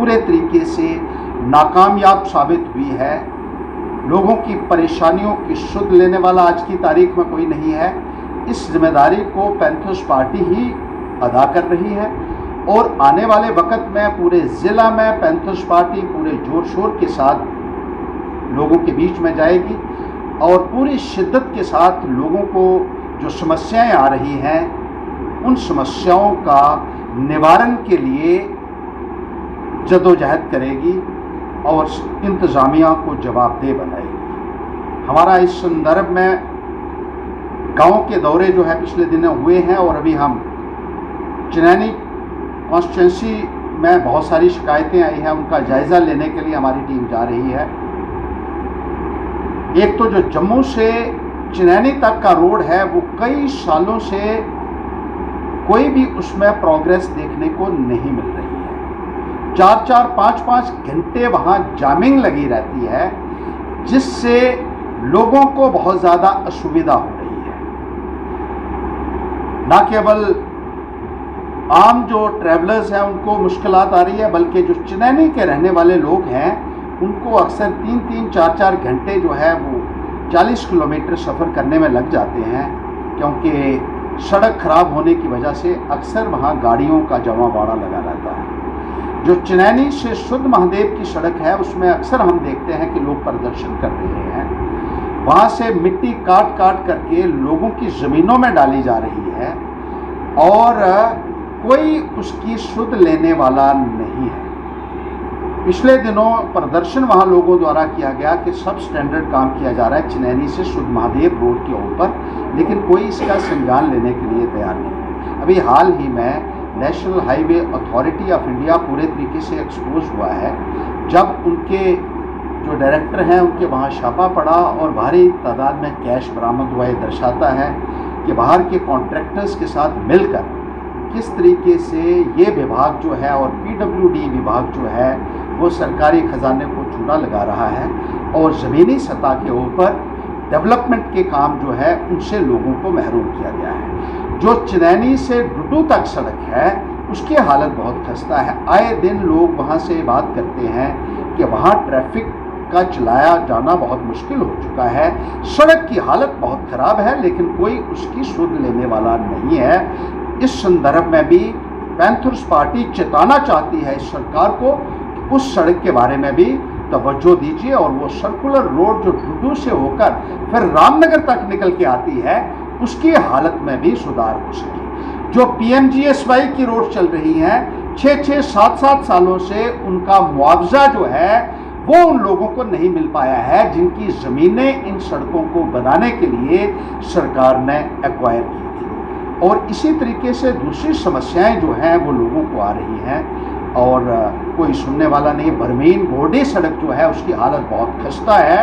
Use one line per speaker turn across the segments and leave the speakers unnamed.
पूरे तरीके से नाकामयाब साबित हुई है। लोगों की परेशानियों की सुध लेने वाला आज की तारीख में कोई नहीं है। इस जिम्मेदारी को पैंथर्स पार्टी ही अदा कर रही है और आने वाले वक्त में पूरे ज़िला में पैंथर्स पार्टी पूरे जोर शोर के साथ लोगों के बीच में जाएगी और पूरी शिद्दत के साथ लोगों को जो समस्याएं आ रही हैं उन समस्याओं का निवारण के लिए जदोजहद करेगी और इंतज़ामिया को जवाबदेह बनाएगी। हमारा इस संदर्भ में गांव के दौरे जो है पिछले दिनों हुए हैं और अभी हम चिनैनी कॉन्स्टिट्यूंसी में बहुत सारी शिकायतें आई हैं, उनका जायज़ा लेने के लिए हमारी टीम जा रही है। एक तो जो जम्मू से चिनैनी तक का रोड है वो कई सालों से कोई भी उसमें प्रोग्रेस देखने को नहीं मिल रही है। 4-4, 5-5 घंटे वहाँ जामिंग लगी रहती है जिससे लोगों को बहुत ज़्यादा असुविधा हो रही है। न केवल आम जो ट्रैवलर्स हैं उनको मुश्किलात आ रही है बल्कि जो चिनैनी के रहने वाले लोग हैं उनको अक्सर 3-3, 4-4 घंटे जो है वो 40 किलोमीटर सफ़र करने में लग जाते हैं क्योंकि सड़क ख़राब होने की वजह से अक्सर वहाँ गाड़ियों का जमा बाड़ा लगा रहता है। जो चिनैनी से शुद्ध महादेव की सड़क है उसमें अक्सर हम देखते हैं कि लोग प्रदर्शन कर रहे हैं। वहाँ से मिट्टी काट काट करके लोगों की ज़मीनों में डाली जा रही है और कोई उसकी सुध लेने वाला नहीं है। पिछले दिनों प्रदर्शन वहाँ लोगों द्वारा किया गया कि सब स्टैंडर्ड काम किया जा रहा है चिनैनी से शुद्ध महादेव रोड के ऊपर, लेकिन कोई इसका संज्ञान लेने के लिए तैयार नहीं है। अभी हाल ही में national highway authority of India पूरे तरीके से एक्सपोज हुआ है जब उनके जो डायरेक्टर हैं उनके वहाँ छापा पड़ा और भारी तादाद में कैश बरामद हुआ। ये दर्शाता है कि बाहर के कॉन्ट्रैक्टर्स के साथ मिलकर किस तरीके से ये विभाग जो है और पीडब्ल्यूडी विभाग जो है वो सरकारी खजाने को चूना लगा रहा है और ज़मीनी सतह के ऊपर डेवलपमेंट के काम जो है उनसे लोगों को महरूम किया गया है। जो चिनैनी से डुडू तक सड़क है उसकी हालत बहुत खस्ता है। आए दिन लोग वहाँ से बात करते हैं कि वहाँ ट्रैफिक का चलाया जाना बहुत मुश्किल हो चुका है। सड़क की हालत बहुत ख़राब है लेकिन कोई उसकी सुध लेने वाला नहीं है। इस संदर्भ में भी पैंथर्स पार्टी चेताना चाहती है इस सरकार को कि उस सड़क के बारे में भी तवज्जो दीजिए और वो सर्कुलर रोड जो डुडू से होकर फिर रामनगर तक निकल के आती है उसकी हालत में भी सुधार हो सके। जो पीएमजीएसवाई की रोड चल रही हैं 6-6, 7-7 सालों से उनका मुआवजा जो है वो उन लोगों को नहीं मिल पाया है जिनकी ज़मीनें इन सड़कों को बनाने के लिए सरकार ने एक्वायर की थी। और इसी तरीके से दूसरी समस्याएं जो हैं वो लोगों को आ रही हैं और कोई सुनने वाला नहीं। बरमीन गोडी सड़क जो है उसकी हालत बहुत खस्ता है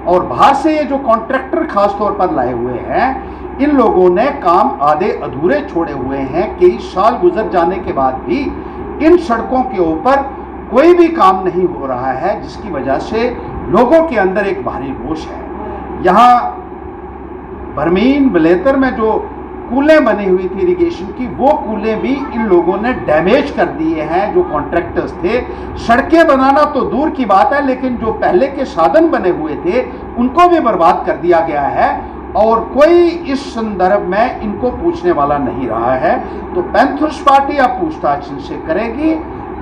और बाहर से ये जो कॉन्ट्रैक्टर खास तौर पर लाए हुए हैं इन लोगों ने काम आधे अधूरे छोड़े हुए हैं। कई साल गुजर जाने के बाद भी इन सड़कों के ऊपर कोई भी काम नहीं हो रहा है जिसकी वजह से लोगों के अंदर एक भारी रोष है। यहाँ बरमीन बलेतर में जो कूलें बनी हुई थी इरिगेशन की वो कूलें भी इन लोगों ने डैमेज कर दिए हैं। जो कॉन्ट्रैक्टर्स थे सड़कें बनाना तो दूर की बात है लेकिन जो पहले के साधन बने हुए थे उनको भी बर्बाद कर दिया गया है और कोई इस संदर्भ में इनको पूछने वाला नहीं रहा है। तो पैंथर्स पार्टी अब पूछताछ इनसे करेगी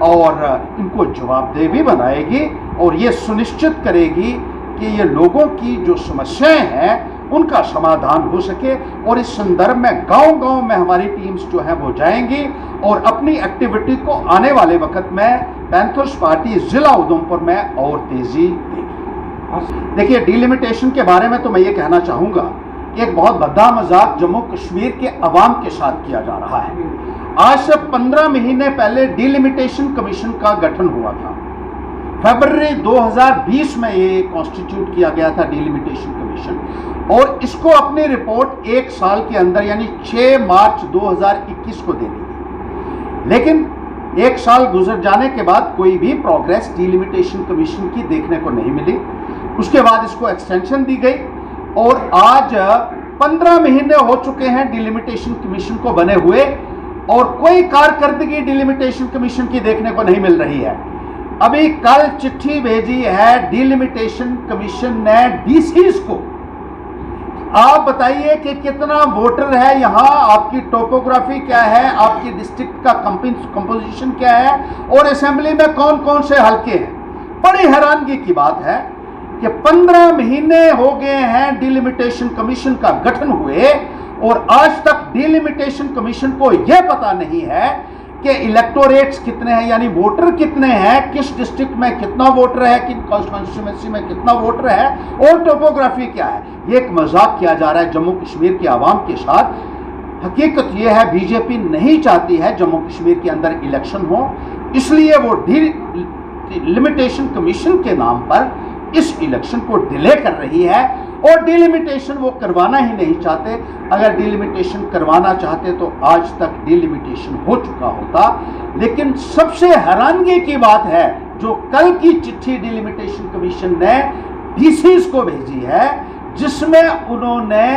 और इनको जवाबदेह भी बनाएगी और ये सुनिश्चित करेगी कि ये लोगों की जो समस्याएं हैं उनका समाधान हो सके। और इस संदर्भ में गांव-गांव में हमारी टीम्स जो हैं वो जाएंगी और अपनी एक्टिविटी को आने वाले वक्त में पैंथर्स पार्टी ज़िला उधमपुर में और तेज़ी देगी। देखिए, डिलिमिटेशन के बारे में तो मैं ये कहना चाहूँगा कि एक बहुत भद्दा मजाक जम्मू कश्मीर के अवाम के साथ किया जा रहा है। आज से 15 महीने पहले डिलिमिटेशन कमीशन का गठन हुआ था। फरवरी 2020 में ये कॉन्स्टिट्यूट किया गया था डिलिमिटेशन कमीशन और इसको अपनी रिपोर्ट 1 साल के अंदर यानी 6 मार्च 2021 को देनी थी। लेकिन 1 साल गुजर जाने के बाद कोई भी प्रोग्रेस डिलिमिटेशन कमीशन की देखने को नहीं मिली। उसके बाद इसको एक्सटेंशन दी गई और आज 15 महीने हो चुके हैं डिलिमिटेशन कमीशन को बने हुए और कोई कारकर्दगी डिलिमिटेशन कमीशन की देखने को नहीं मिल रही है। अभी कल चिट्ठी भेजी है डिलिमिटेशन कमीशन ने डीसीज को। आप बताइए कि कितना वोटर है यहाँ, आपकी टोपोग्राफी क्या है, आपकी डिस्ट्रिक्ट का कंपोजिशन क्या है और असेंबली में कौन कौन से हलके हैं। बड़ी हैरानगी की बात है कि 15 महीने हो गए हैं डिलिमिटेशन कमीशन का गठन हुए और आज तक डिलिमिटेशन कमीशन को यह पता नहीं है कि इलेक्टोरेट्स कितने हैं, यानी वोटर कितने हैं, किस डिस्ट्रिक्ट में कितना वोटर है, किन कॉन्स्टिट्यूंसी में कितना वोटर है और टोपोग्राफी क्या है। ये एक मजाक किया जा रहा है जम्मू कश्मीर की आवाम के साथ। हकीकत यह है बीजेपी नहीं चाहती है जम्मू कश्मीर के अंदर इलेक्शन हो, इसलिए वो डिलिमिटेशन कमीशन के नाम पर इस इलेक्शन को डिले कर रही है और डिलिमिटेशन वो करवाना ही नहीं चाहते। अगर डिलिमिटेशन करवाना चाहते तो आज तक डिलिमिटेशन हो चुका होता। लेकिन सबसे हैरानगी की बात है जो कल की चिट्ठी डिलिमिटेशन कमीशन ने डीसीज को भेजी है, जिसमें उन्होंने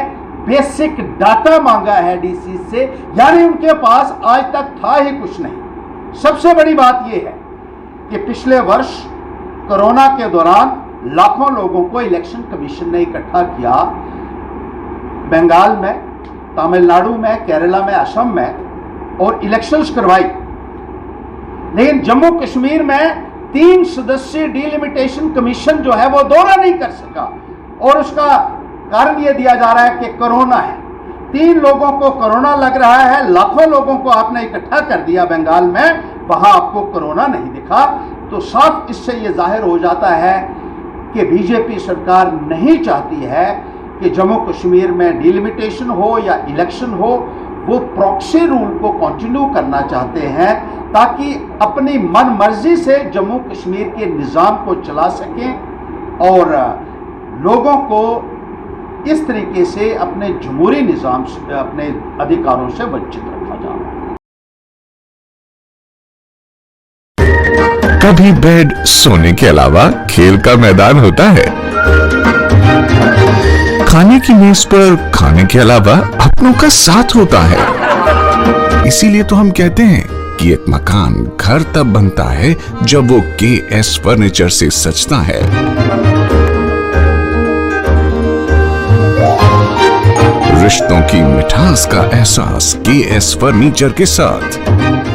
बेसिक डाटा मांगा है डीसी से, यानी उनके पास आज तक था ही कुछ नहीं। सबसे बड़ी बात यह है कि पिछले वर्ष कोरोना के दौरान लाखों लोगों को इलेक्शन कमीशन ने इकट्ठा किया, बंगाल में, तमिलनाडु में, केरला में, असम में, और इलेक्शंस करवाई। लेकिन जम्मू कश्मीर में 3 सदस्यीय डिलिमिटेशन कमीशन जो है वो दौरा नहीं कर सका और उसका कारण यह दिया जा रहा है कि कोरोना है। 3 लोगों को कोरोना लग रहा है, लाखों लोगों को आपने इकट्ठा कर दिया बंगाल में, वहां आपको कोरोना नहीं दिखा। तो साफ इससे यह जाहिर हो जाता है कि बीजेपी सरकार नहीं चाहती है कि जम्मू कश्मीर में डिलिमिटेशन हो या इलेक्शन हो, वो प्रॉक्सी रूल को कंटिन्यू करना चाहते हैं ताकि अपनी मन मर्जी से जम्मू कश्मीर के निज़ाम को चला सकें और लोगों को इस तरीके से अपने जमहूरी निज़ाम से, अपने अधिकारों से वंचित रखा जाए।
कभी बेड सोने के अलावा खेल का मैदान होता है, खाने की मेज पर खाने के अलावा अपनों का साथ होता है। इसीलिए तो हम कहते हैं कि एक मकान घर तब बनता है जब वो KS फर्नीचर से सजता है। रिश्तों की मिठास का एहसास KS फर्नीचर के साथ।